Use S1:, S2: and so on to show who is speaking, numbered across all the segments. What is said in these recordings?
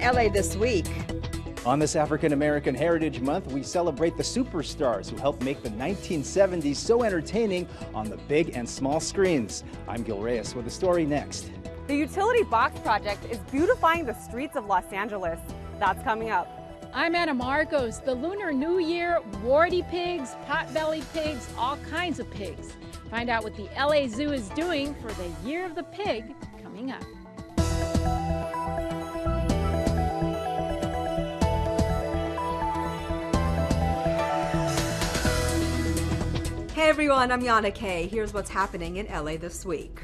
S1: LA this week.
S2: On this African American Heritage Month, we celebrate the superstars who helped make the 1970s so entertaining on the big and small screens. I'm Gil Reyes with the story next.
S3: The Utility Box Project is beautifying the streets of Los Angeles. That's coming up.
S4: I'm Anna Marcos. The Lunar New Year, warty pigs, potbelly pigs, all kinds of pigs. Find out what the LA Zoo is doing for the Year of the Pig coming up.
S1: Hey everyone, I'm Yana Kay. Here's what's happening in LA this week.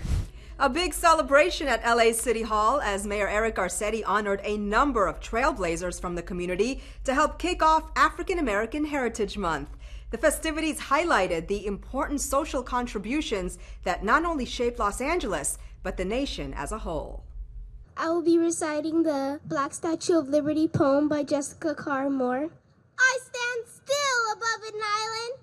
S1: A big celebration at LA's City Hall as Mayor Eric Garcetti honored a number of trailblazers from the community to help kick off African American Heritage Month. The festivities highlighted the important social contributions that not only shaped Los Angeles, but the nation as a whole.
S5: I will be reciting the Black Statue of Liberty poem by Jessica Carr Moore. I stand still above an island,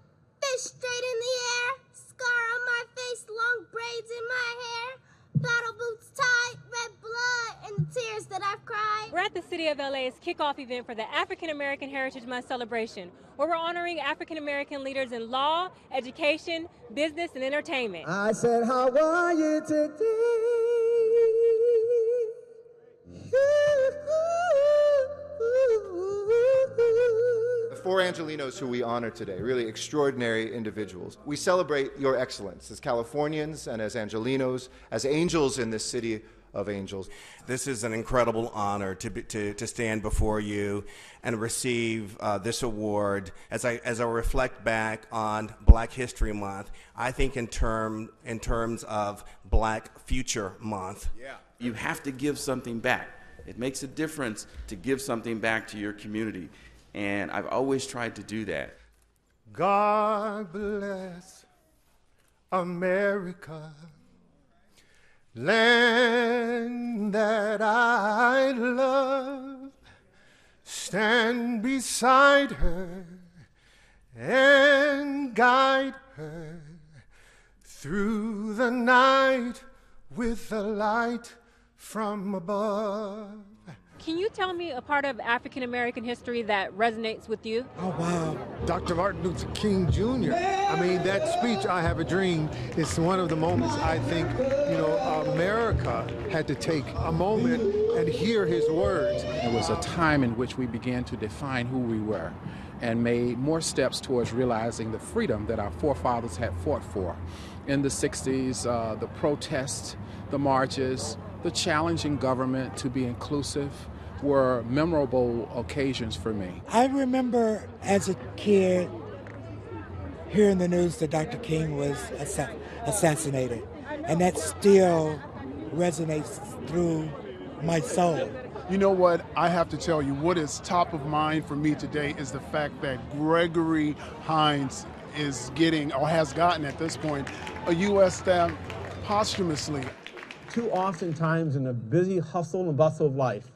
S5: fish straight in the air, scar on my face, long braids in my hair, battle boots tied, red blood, and the tears that I've cried.
S6: We're at the City of LA's kickoff event for the African American Heritage Month celebration, where we're honoring African American leaders in law, education, business, and entertainment.
S7: I said, how are you today?
S8: The four Angelinos who we honor today, really extraordinary individuals. We celebrate your excellence as Californians and as Angelinos, as angels in this city of angels.
S9: This is an incredible honor to stand before you and receive this award. As I reflect back on Black History Month, I think in terms of Black Future Month.
S10: Yeah. You have to give something back. It makes a difference to give something back to your community. And I've always tried to do that.
S11: God bless America, land that I love. Stand beside her and guide her through the night with the light from above.
S6: Can you tell me a part of African American history that resonates with you?
S11: Oh, wow. Dr. Martin Luther King Jr. I mean, that speech, I Have a Dream, is one of the moments I think, America had to take a moment and hear his words.
S12: It was a time in which we began to define who we were and made more steps towards realizing the freedom that our forefathers had fought for. In the 60s, the protests, the marches, the challenging government to be inclusive were memorable occasions for me.
S13: I remember as a kid hearing the news that Dr. King was assassinated, and that still resonates through my soul.
S11: You know what? I have to tell you, what is top of mind for me today is the fact that Gregory Hines is getting, or has gotten at this point, a U.S. stamp posthumously.
S14: Too oftentimes in the busy hustle and bustle of life,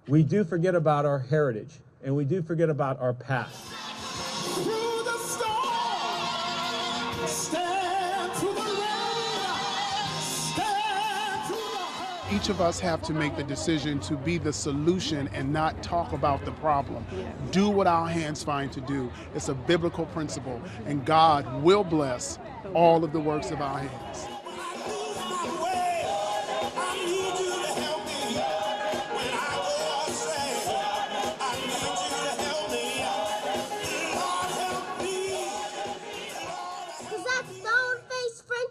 S14: we do forget about our heritage and we do forget about our past.
S7: Through the storm, stand through the rain, stand through the hurt.
S11: Each of us have to make the decision to be the solution and not talk about the problem. Do what our hands find to do. It's a biblical principle, and God will bless all of the works of our hands.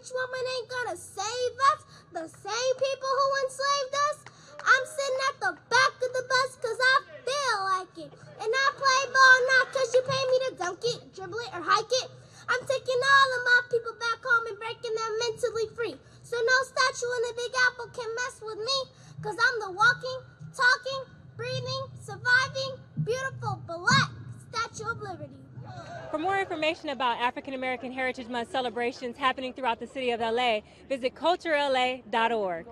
S5: Woman ain't gonna save us. The same people who enslaved us. I'm sitting at the back of the bus cause I feel like it. And I play ball not cause you pay me to dunk it, dribble it, or hike it. I'm taking all of my people back home and breaking them mentally free. So no statue in the Big Apple can mess with me. Cause I'm the walking, talking, breathing, surviving, beautiful Black Statue of Liberty.
S6: For more information about African American Heritage Month celebrations happening throughout the city of LA, visit culturela.org.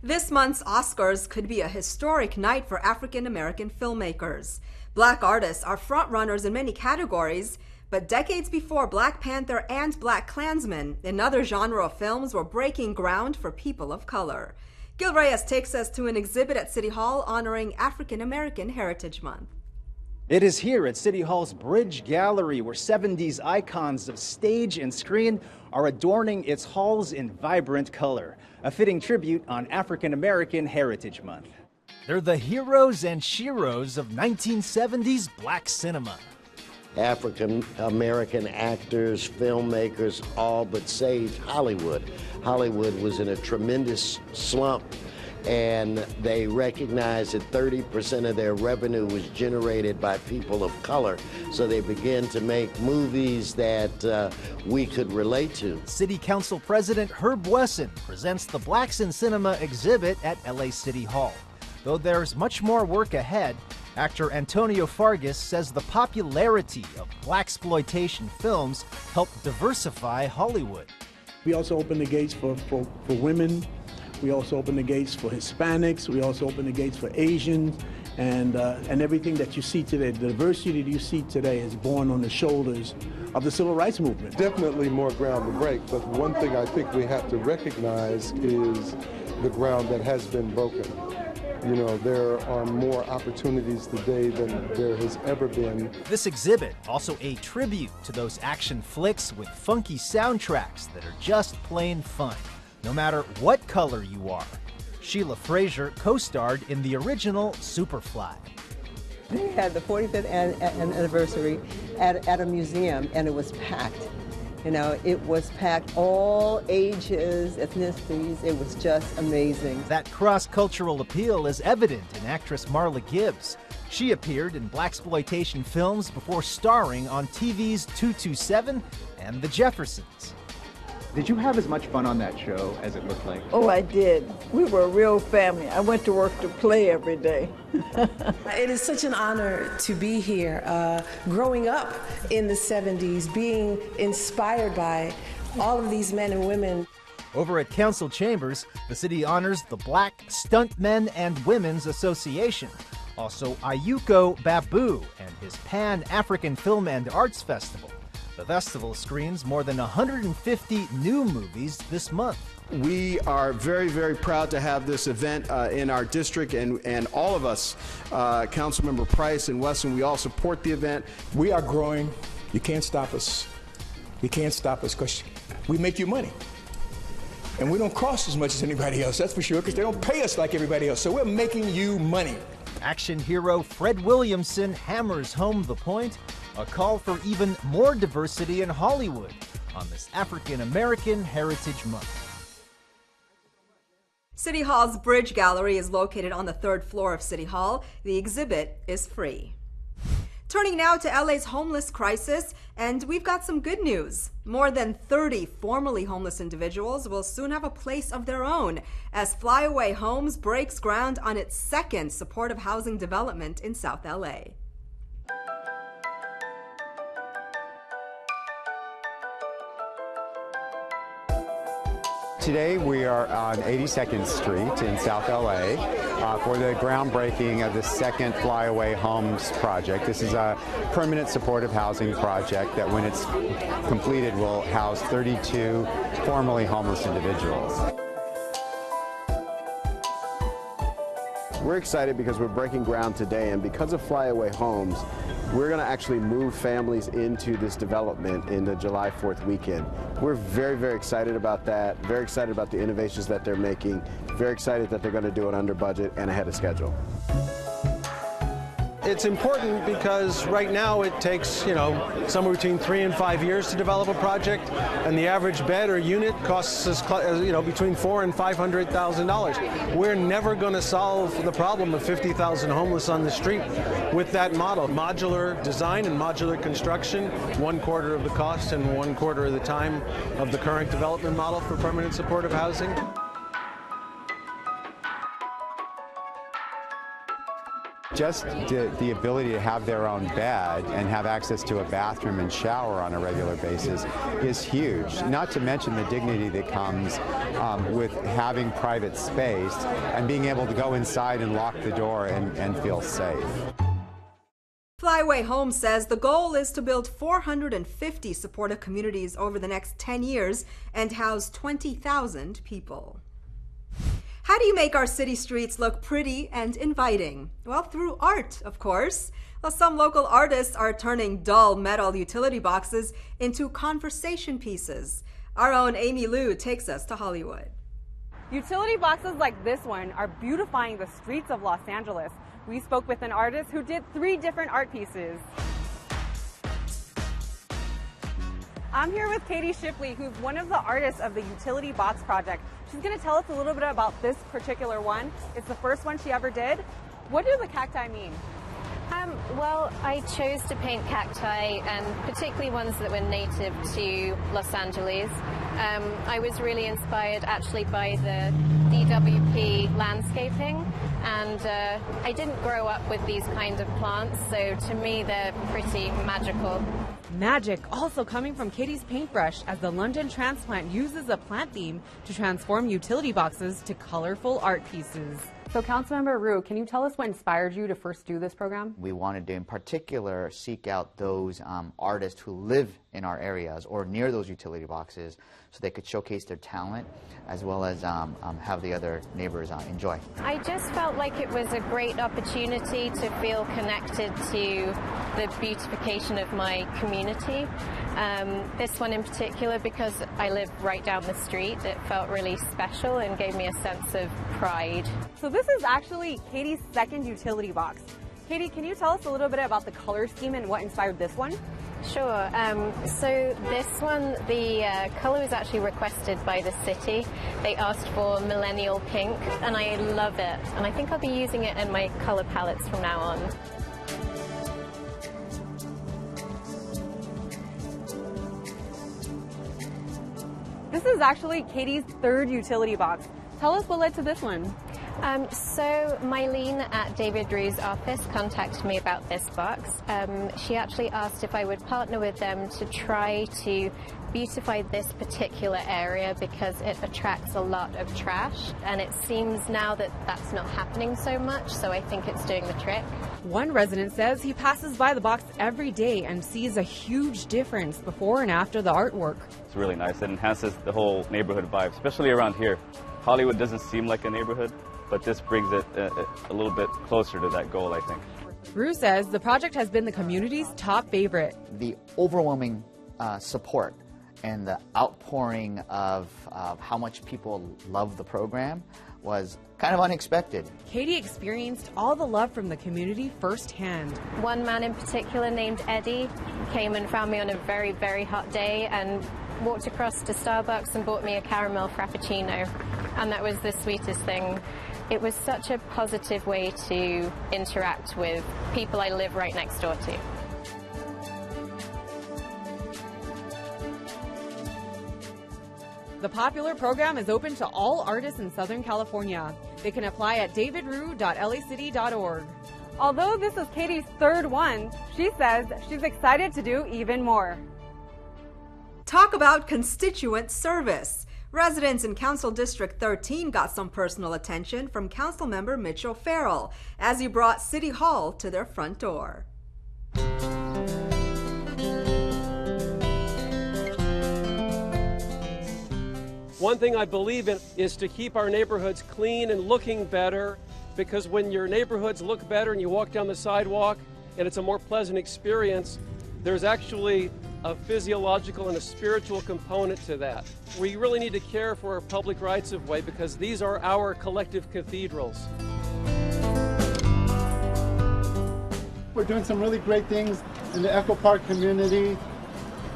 S1: This month's Oscars could be a historic night for African American filmmakers. Black artists are frontrunners in many categories, but decades before Black Panther and Black Klansman, another genre of films were breaking ground for people of color. Gil Reyes takes us to an exhibit at City Hall honoring African American Heritage Month.
S2: It is here at City Hall's Bridge Gallery where 70s icons of stage and screen are adorning its halls in vibrant color, a fitting tribute on African American Heritage Month.
S15: They're the heroes and sheroes of 1970s black cinema.
S16: African American actors, filmmakers, all but saved Hollywood. Hollywood was in a tremendous slump, and they recognized that 30% of their revenue was generated by people of color. So they began to make movies that we could relate to.
S15: City Council President Herb Wesson presents the Blacks in Cinema exhibit at LA City Hall. Though there's much more work ahead, actor Antonio Fargas says the popularity of blaxploitation films helped diversify Hollywood.
S14: We also open the gates for women. We also open the gates for Hispanics. We also open the gates for Asians. And everything that you see today, the diversity that you see today is born on the shoulders of the civil rights movement.
S17: Definitely more ground to break, but one thing I think we have to recognize is the ground that has been broken. You know, there are more opportunities today than there has ever been.
S15: This exhibit, also a tribute to those action flicks with funky soundtracks that are just plain fun, no matter what color you are. Sheila Fraser co-starred in the original Superfly.
S18: We had the 45th anniversary at a museum, and it was packed. You know, it was packed, all ages, ethnicities. It was just amazing.
S15: That cross-cultural appeal is evident in actress Marla Gibbs. She appeared in blaxploitation films before starring on TV's 227 and The Jeffersons.
S2: Did you have as much fun on that show as it looked like?
S19: Oh, I did. We were a real family. I went to work to play every day.
S20: It is such an honor to be here. Growing up in the 70s, being inspired by all of these men and women.
S15: Over at Council Chambers, the city honors the Black Stuntmen and Women's Association. Also, Ayuko Babu and his Pan-African Film and Arts Festival. The festival screens more than 150 new movies this month.
S21: We are very, very proud to have this event in our district, and all of us, Councilmember Price and Wesson, we all support the event.
S22: We are growing. You can't stop us. You can't stop us because we make you money. And we don't cost as much as anybody else, that's for sure, because they don't pay us like everybody else. So we're making you money.
S15: Action hero Fred Williamson hammers home the point, a call for even more diversity in Hollywood on this African American Heritage Month.
S1: City Hall's Bridge Gallery is located on the 3rd floor of City Hall. The exhibit is free. Turning now to LA's homeless crisis, and we've got some good news. More than 30 formerly homeless individuals will soon have a place of their own as FlyawayHomes breaks ground on its 2nd supportive housing development in South LA.
S23: Today we are on 82nd Street in South LA for the groundbreaking of the 2nd FlyawayHomes project. This is a permanent supportive housing project that when it's completed will house 32 formerly homeless individuals.
S21: We're excited because we're breaking ground today, and because of FlyawayHomes, we're going to actually move families into this development in the July 4th weekend. We're very, very excited about that, very excited about the innovations that they're making, very excited that they're going to do it under budget and ahead of schedule.
S24: It's important because right now it takes, somewhere between 3 and 5 years to develop a project, and the average bed or unit costs us, between $400,000 and $500,000. We're never going to solve the problem of 50,000 homeless on the street with that model. Modular design and modular construction, 1/4 of the cost and 1/4 of the time of the current development model for permanent supportive housing.
S23: Just the ability to have their own bed and have access to a bathroom and shower on a regular basis is huge. Not to mention the dignity that comes with having private space and being able to go inside and lock the door and feel safe.
S1: FlyawayHomes says the goal is to build 450 supportive communities over the next 10 years and house 20,000 people. How do you make our city streets look pretty and inviting? Well, through art, of course. Well, some local artists are turning dull metal utility boxes into conversation pieces. Our own Amy Liu takes us to Hollywood.
S3: Utility boxes like this one are beautifying the streets of Los Angeles. We spoke with an artist who did 3 different art pieces. I'm here with Katie Shipley, who's one of the artists of the Utility Box Project. She's going to tell us a little bit about this particular one. It's the first one she ever did. What do the cacti mean?
S4: Well, I chose to paint cacti, and particularly ones that were native to Los Angeles. I was really inspired actually by the DWP landscaping, and I didn't grow up with these kinds of plants, so to me they're pretty magical.
S3: Magic also coming from Katie's paintbrush, as the London transplant uses a plant theme to transform utility boxes to colorful art pieces. So Councilmember Rue, can you tell us what inspired you to first do this program?
S8: We wanted to in particular seek out those artists who live in our areas or near those utility boxes so they could showcase their talent as well as have the other neighbors enjoy.
S4: I just felt like it was a great opportunity to feel connected to the beautification of my community. This one in particular, because I live right down the street, it felt really special and gave me a sense of pride.
S3: So this is actually Katie's second utility box. Katie, can you tell us a little bit about the color scheme and what inspired this one?
S4: Sure. So this one, the color was actually requested by the city. They asked for millennial pink, and I love it. And I think I'll be using it in my color palettes from now on.
S3: This is actually Katie's third utility box. Tell us what led to this one.
S4: So Mylene at David Rue's office contacted me about this box. She actually asked if I would partner with them to try to beautify this particular area because it attracts a lot of trash, and it seems now that that's not happening so much, so I think it's doing the trick.
S3: One resident says he passes by the box every day and sees a huge difference before and after the artwork.
S9: It's really nice. It enhances the whole neighborhood vibe, especially around here. Hollywood doesn't seem like a neighborhood, but this brings it a little bit closer to that goal, I think.
S3: Rue says the project has been the community's top favorite.
S8: The overwhelming support and the outpouring of how much people love the program was kind of unexpected.
S3: Katie experienced all the love from the community firsthand.
S4: One man in particular named Eddie came and found me on a very, very hot day and walked across to Starbucks and bought me a caramel frappuccino, and that was the sweetest thing. It was such a positive way to interact with people I live right next door to.
S3: The popular program is open to all artists in Southern California. They can apply at davidrue.lacity.org. Although this is Katie's third one, she says she's excited to do even more.
S1: Talk about constituent service. Residents in Council District 13 got some personal attention from Councilmember Mitch as he brought City Hall to their front door.
S25: One thing I believe in is to keep our neighborhoods clean and looking better, because when your neighborhoods look better and you walk down the sidewalk and it's a more pleasant experience, there's actually a physiological and a spiritual component to that. We really need to care for our public rights of way because these are our collective cathedrals.
S26: We're doing some really great things in the Echo Park community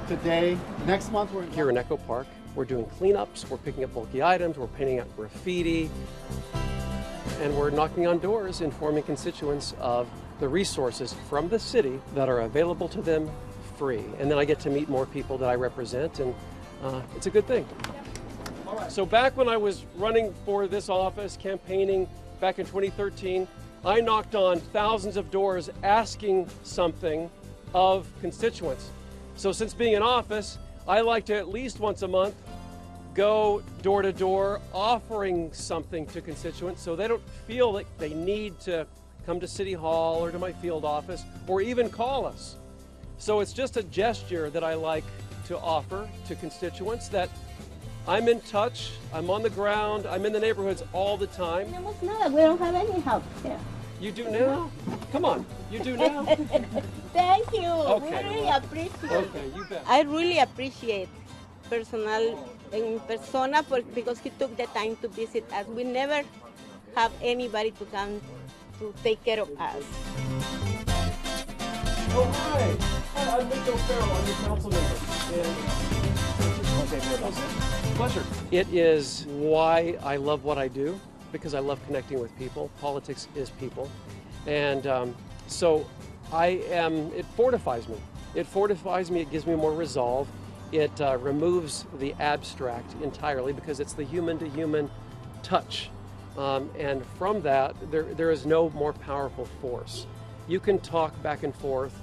S26: today. Next month we're
S25: here in Echo Park. We're doing cleanups, we're picking up bulky items, we're painting out graffiti, and we're knocking on doors, informing constituents of the resources from the city that are available to them free. And then I get to meet more people that I represent, and it's a good thing. So back when I was running for this office, campaigning back in 2013, I knocked on thousands of doors asking something of constituents. So since being in office, I like to at least once a month go door to door offering something to constituents so they don't feel like they need to come to City Hall or to my field office or even call us. So it's just a gesture that I like to offer to constituents that I'm in touch, I'm on the ground, I'm in the neighborhoods all the time.
S5: We don't have any help here.
S25: You do now? Come on, you do now?
S5: Thank you.
S25: Okay.
S5: Really appreciate.
S25: Okay, you bet.
S5: I really appreciate en persona because he took the time to visit us. We never have anybody to come to take care of us.
S25: Oh, hi. Oh, I'm Mitch O'Farrell. I'm your Councilmember. Pleasure. It is why I love what I do, because I love connecting with people. Politics is people. And so it fortifies me. It fortifies me, it gives me more resolve. It removes the abstract entirely because it's the human-to-human touch. And from that, there is no more powerful force. You can talk back and forth.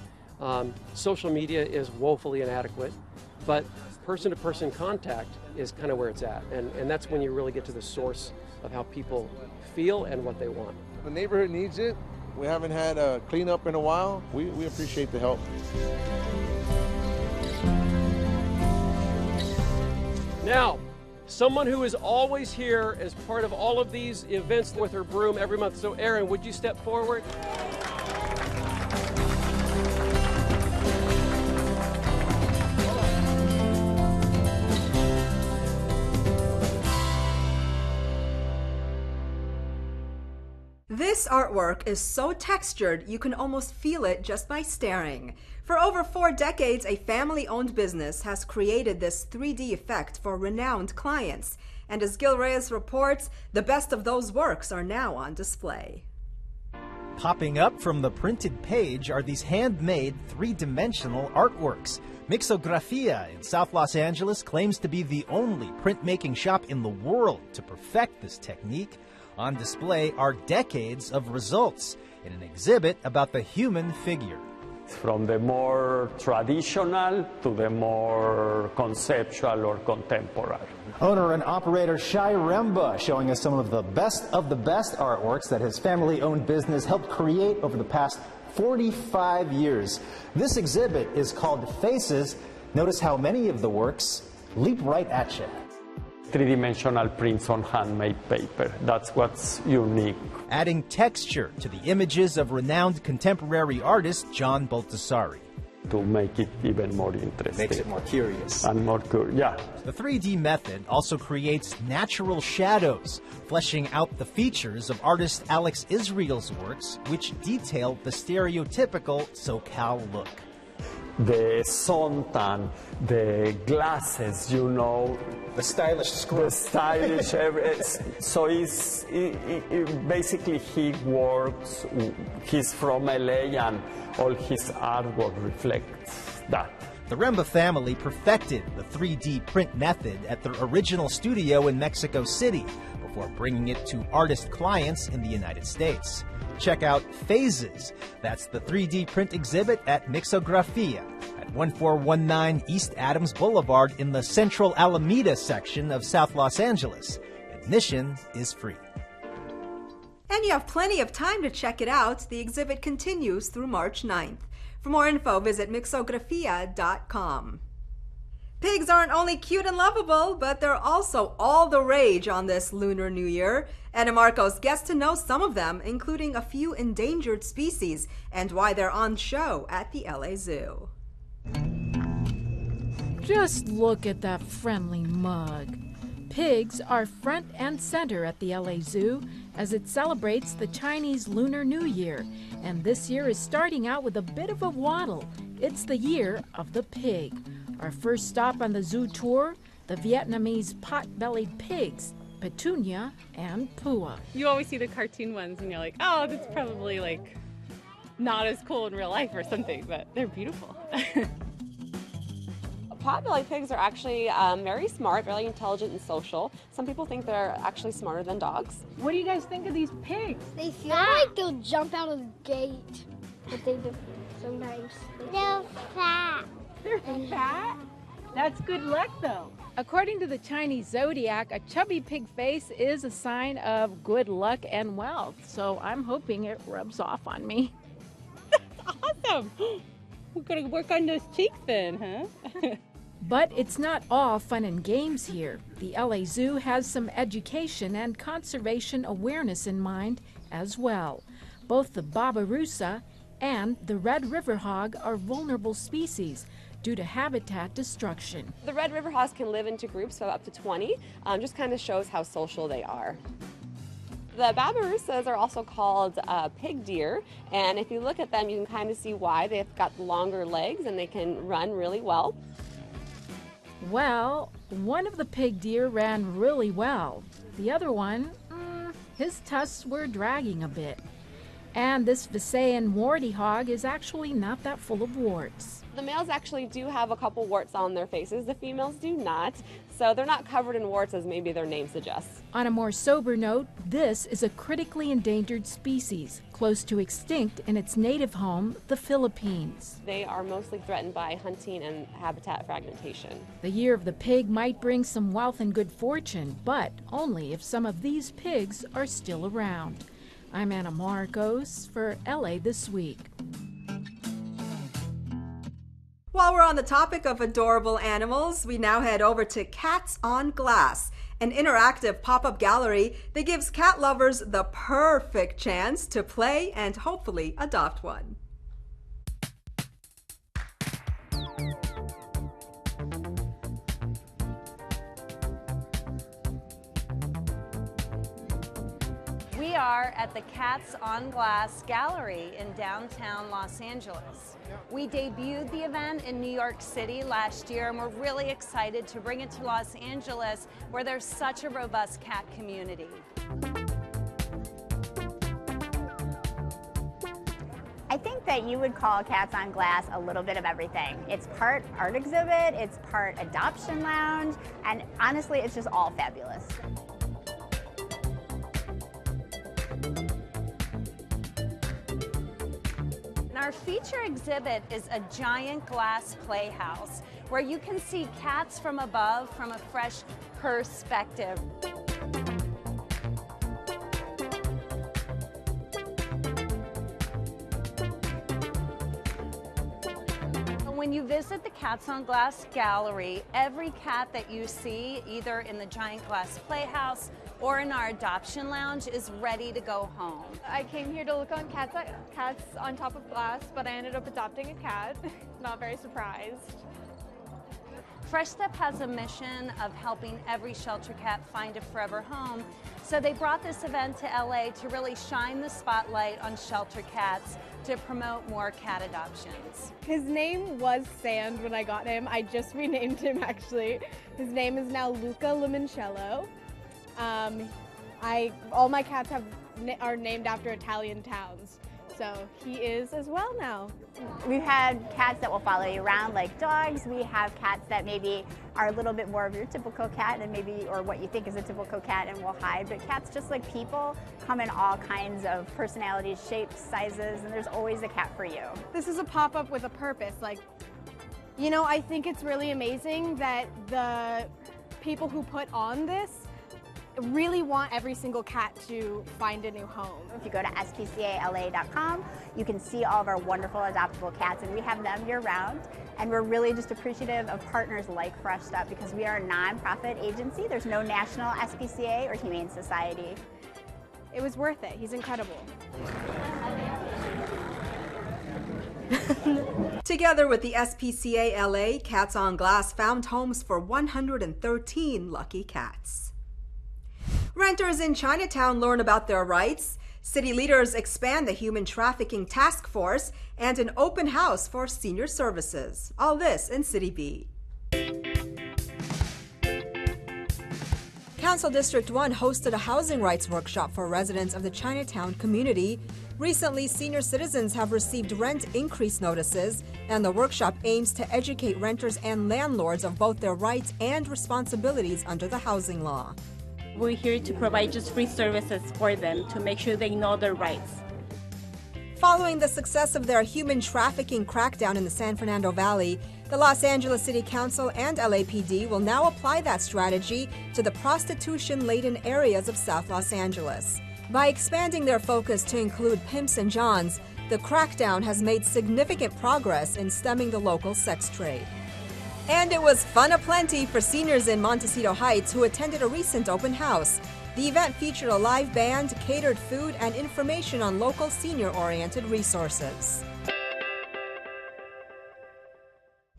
S25: Social media is woefully inadequate, but person-to-person contact is kind of where it's at. And that's when you really get to the source of how people feel and what they want.
S7: The neighborhood needs it. We haven't had a cleanup in a while. We appreciate the help.
S25: Now, someone who is always here as part of all of these events with her broom every month. So Erin, would you step forward?
S1: This artwork is so textured you can almost feel it just by staring. For over 4 decades, a family-owned business has created this 3D effect for renowned clients. And as Gil Reyes reports, the best of those works are now on display.
S15: Popping up from the printed page are these handmade 3-dimensional artworks. Mixografia in South Los Angeles claims to be the only printmaking shop in the world to perfect this technique. On display are decades of results in an exhibit about the human figure.
S10: From the more traditional to the more conceptual or contemporary.
S2: Owner and operator Shai Remba showing us some of the best artworks that his family-owned business helped create over the past 45 years. This exhibit is called Faces. Notice how many of the works leap right at you.
S10: 3-dimensional prints on handmade paper. That's what's unique.
S15: Adding texture to the images of renowned contemporary artist John Baltasari.
S10: To make it even more interesting.
S2: Makes it more curious.
S10: And more curious, yeah.
S15: The 3D method also creates natural shadows, fleshing out the features of artist Alex Israel's works, which detail the stereotypical SoCal look.
S10: The suntan, the glasses, you know.
S2: The stylish screw.
S10: The stylish, so basically he works, he's from LA and all his artwork reflects that.
S15: The Remba family perfected the 3D print method at their original studio in Mexico City before bringing it to artist clients in the United States. Check out Phases. That's the 3D print exhibit at Mixografia at 1419 East Adams Boulevard in the Central Alameda section of South Los Angeles. Admission is free.
S1: And you have plenty of time to check it out. The exhibit continues through March 9th. For more info, visit Mixografia.com. Pigs aren't only cute and lovable, but they're also all the rage on this Lunar New Year. Anna Marcos gets to know some of them, including a few endangered species, and why they're on show at the LA Zoo.
S11: Just look at that friendly mug. Pigs are front and center at the LA Zoo as it celebrates the Chinese Lunar New Year. And this year is starting out with a bit of a waddle. It's the year of the pig. Our first stop on the zoo tour, the Vietnamese pot-bellied pigs, Petunia and Pua.
S3: You always see the cartoon ones and you're like, oh, that's probably like not as cool in real life or something, but they're beautiful.
S12: Pot-bellied pigs are actually very smart, very intelligent and social. Some people think they're actually smarter than dogs.
S11: What do you guys think of these pigs?
S13: They feel like they'll jump out of the gate, but they do sometimes.
S11: They're fat. They're fat? That's good luck, though. According to the Chinese zodiac, a chubby pig face is a sign of good luck and wealth. So I'm hoping it rubs off on me.
S3: That's awesome. We're going to work on those cheeks then, huh?
S11: But it's not all fun and games here. The LA Zoo has some education and conservation awareness in mind as well. Both the babirusa and the red river hog are vulnerable species due to habitat destruction.
S12: The red river hogs can live into groups of up to 20, just kind of shows how social they are. The babirusas are also called pig deer, and if you look at them, you can kind of see why. They've got longer legs and they can run really well.
S11: Well, one of the pig deer ran really well. The other one, his tusks were dragging a bit. And this Visayan warty hog is actually not that full of warts.
S12: The males actually do have a couple warts on their faces. The females do not. So they're not covered in warts as maybe their name suggests.
S11: On a more sober note, this is a critically endangered species, close to extinct in its native home, the Philippines.
S12: They are mostly threatened by hunting and habitat fragmentation.
S11: The year of the pig might bring some wealth and good fortune, but only if some of these pigs are still around. I'm Anna Marcos for LA This Week.
S1: While we're on the topic of adorable animals, we now head over to Cats on Glass, an interactive pop-up gallery that gives cat lovers the perfect chance to play and hopefully adopt one.
S6: We are at the Cats on Glass Gallery in downtown Los Angeles. We debuted the event in New York City last year, and we're really excited to bring it to Los Angeles, where there's such a robust cat community.
S14: I think that you would call Cats on Glass a little bit of everything. It's part art exhibit, it's part adoption lounge, and honestly, it's just all fabulous.
S6: Our feature exhibit is a giant glass playhouse where you can see cats from above from a fresh perspective. When you visit the Cats on Glass gallery, every cat that you see, either in the giant glass playhouse or in our adoption lounge, is ready to go home.
S16: I came here to look on cats on top of glass, but I ended up adopting a cat. Not very surprised.
S6: Fresh Step has a mission of helping every shelter cat find a forever home, so they brought this event to LA to really shine the spotlight on shelter cats to promote more cat adoptions.
S16: His name was Sand when I got him. I just renamed him actually. His name is now Luca Limoncello. All my cats are named after Italian towns, so he is as well now.
S14: We've had cats that will follow you around like dogs. We have cats that maybe are a little bit more of your typical cat and or what you think is a typical cat and will hide. But cats, just like people, come in all kinds of personalities, shapes, sizes, and there's always a cat for you.
S16: This is a pop-up with a purpose. I think it's really amazing that the people who put on this really want every single cat to find a new home.
S14: If you go to spcala.com, you can see all of our wonderful adoptable cats, and we have them year-round. And we're really just appreciative of partners like Fresh Step because we are a nonprofit agency. There's no national SPCA or Humane Society.
S16: It was worth it. He's incredible.
S1: Together with the SPCA LA, Cats on Glass found homes for 113 lucky cats. Renters in Chinatown learn about their rights, city leaders expand the human trafficking task force, and an open house for senior services. All this in CityBeat. Council District 1 hosted a housing rights workshop for residents of the Chinatown community. Recently, senior citizens have received rent increase notices, and the workshop aims to educate renters and landlords of both their rights and responsibilities under the housing law.
S17: We're here to provide just free services for them to make sure they know their rights.
S1: Following the success of their human trafficking crackdown in the San Fernando Valley, the Los Angeles City Council and LAPD will now apply that strategy to the prostitution-laden areas of South Los Angeles. By expanding their focus to include pimps and johns, the crackdown has made significant progress in stemming the local sex trade. And it was fun aplenty for seniors in Montecito Heights who attended a recent open house. The event featured a live band, catered food, and information on local senior-oriented resources.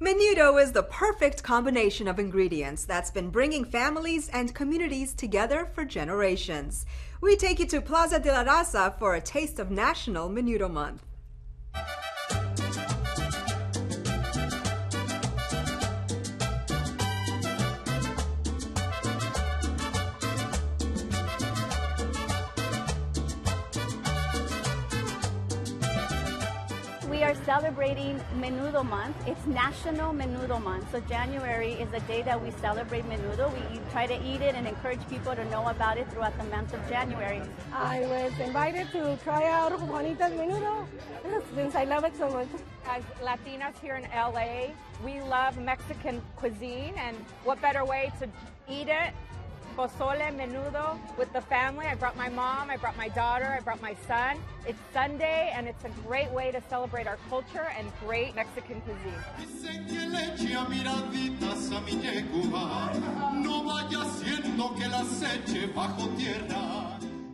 S1: Menudo is the perfect combination of ingredients that's been bringing families and communities together for generations. We take you to Plaza de la Raza for a taste of National Menudo Month.
S14: We are celebrating Menudo Month. It's National Menudo Month. So January is the day that we celebrate Menudo. We try to eat it and encourage people to know about it throughout the month of January.
S16: I was invited to try out Juanita's Menudo since I love it so much.
S18: As Latinas here in LA, we love Mexican cuisine, and what better way to eat it? Pozole, menudo, with the family. I brought my mom, I brought my daughter, I brought my son. It's Sunday, and it's a great way to celebrate our culture and great Mexican cuisine.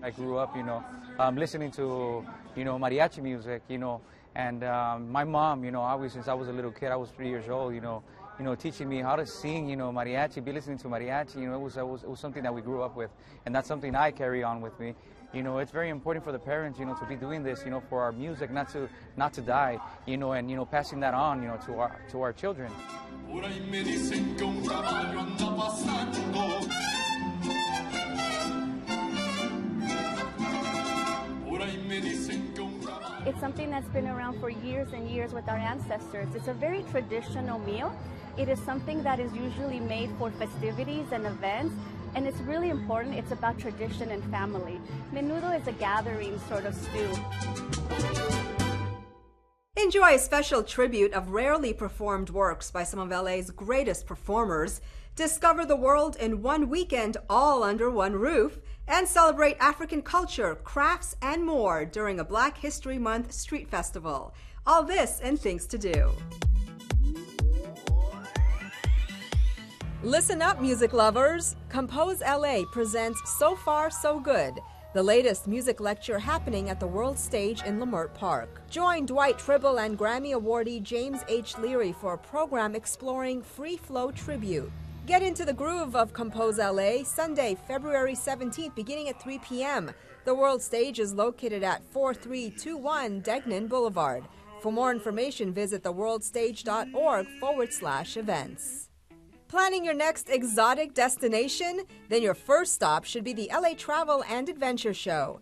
S19: I grew up, listening to, mariachi music, and my mom, always since I was a little kid, I was 3 years old, teaching me how to sing, mariachi, be listening to mariachi. It was something that we grew up with, and that's something I carry on with me. It's very important for the parents, to be doing this, for our music, not to die, and passing that on, to our children.
S14: It's something that's been around for years and years with our ancestors. It's a very traditional meal. It is something that is usually made for festivities and events, and it's really important. It's about tradition and family. Menudo is a gathering sort of stew.
S1: Enjoy a special tribute of rarely performed works by some of LA's greatest performers. Discover the world in one weekend, all under one roof, and celebrate African culture, crafts, and more during a Black History Month street festival. All this and things to do. Listen up, music lovers. Compose LA presents So Far, So Good, the latest music lecture happening at the World Stage in Leimert Park. Join Dwight Tribble and Grammy awardee James H. Leary for a program exploring free flow tribute. Get into the groove of Compose LA, Sunday, February 17th, beginning at 3 p.m. The World Stage is located at 4321 Degnan Boulevard. For more information, visit theworldstage.org/events. Planning your next exotic destination? Then your first stop should be the LA Travel and Adventure Show.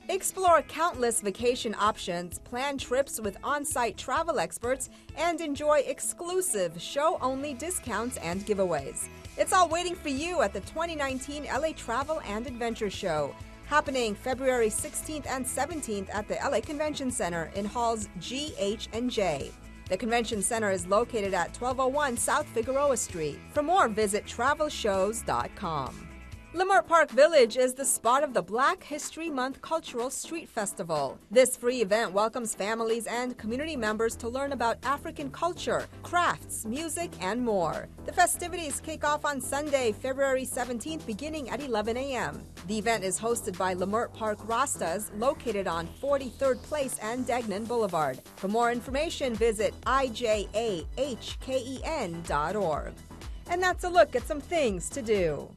S1: Explore countless vacation options, plan trips with on-site travel experts, and enjoy exclusive show-only discounts and giveaways. It's all waiting for you at the 2019 LA Travel and Adventure Show, happening February 16th and 17th at the LA Convention Center in halls G, H, and J. The Convention Center is located at 1201 South Figueroa Street. For more, visit travelshows.com. Leimert Park Village is the spot of the Black History Month Cultural Street Festival. This free event welcomes families and community members to learn about African culture, crafts, music, and more. The festivities kick off on Sunday, February 17th, beginning at 11 a.m. The event is hosted by Leimert Park Rastas, located on 43rd Place and Degnan Boulevard. For more information, visit ijahken.org. And that's a look at some things to do.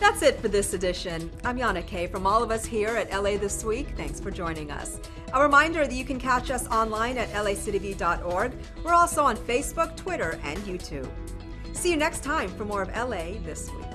S1: That's it for this edition. I'm Yana Kay. From all of us here at LA This Week, thanks for joining us. A reminder that you can catch us online at lacitybeat.org. We're also on Facebook, Twitter, and YouTube. See you next time for more of LA This Week.